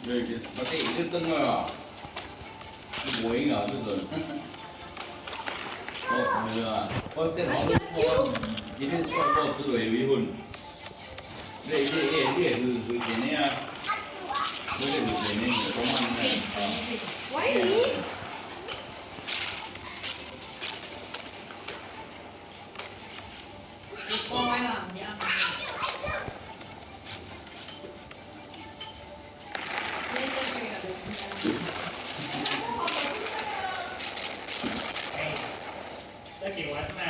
对，我这一个灯啊，我应该这个。我先我今天我做为微分，你是会点的啊？你是会点的，你讲嘛呢？喂你。再给完呢？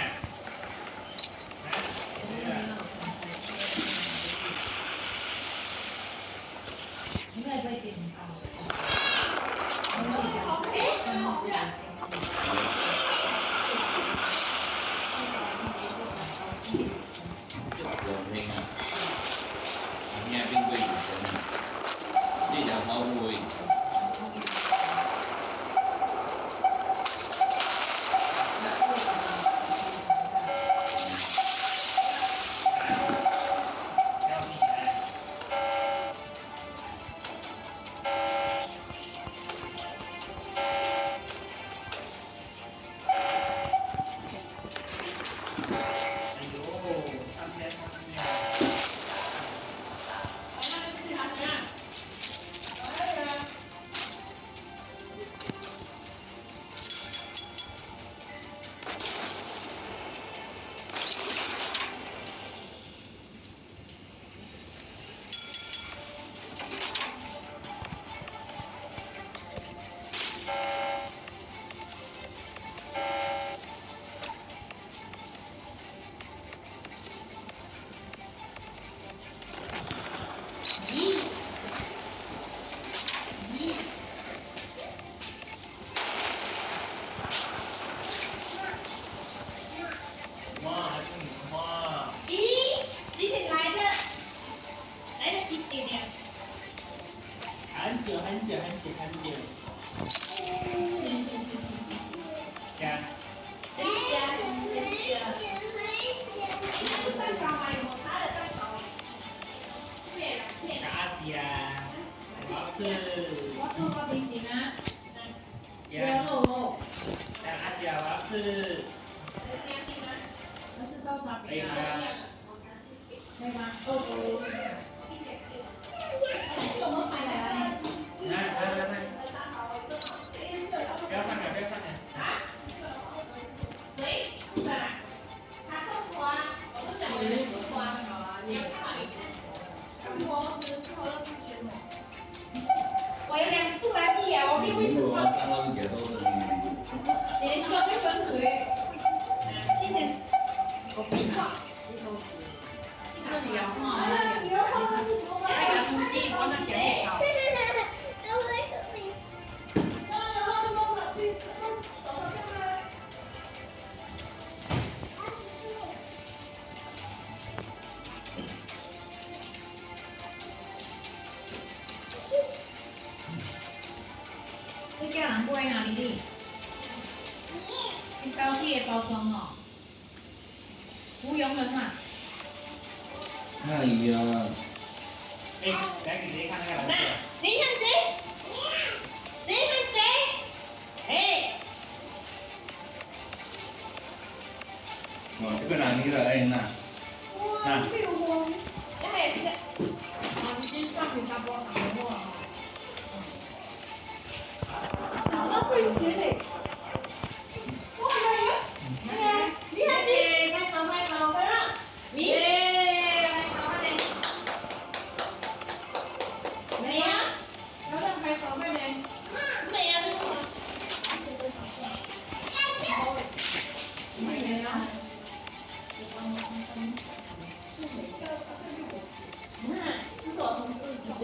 应该会点到。nghe bên quê đi chợ hoa vui很久。呀。阿姐，我要吃。我做个冰淇淋啊。呀。阿姐，我要吃。我是豆沙饼啊。可以吗？来，不要上来。谁？他送我啊，我不想人送我啊，你要看哪一天？我有2次来毕业，我并不喜欢。你是说对分腿？今年我比划。这里有哈，那个东西我能给好。你叫人买哪里哩？你高级的包装哦，无用人啊。哎呀。来给谁看那个蓝色？谁看谁？谁看谁？哎。这个哪里的？哎那。哇，这个我，这还有这个。你先上给他包好不好？那会有谁嘞？哇，你看你，拍手，你。美啊！要让拍手快点。美啊，这个。美啊！这是我同事直接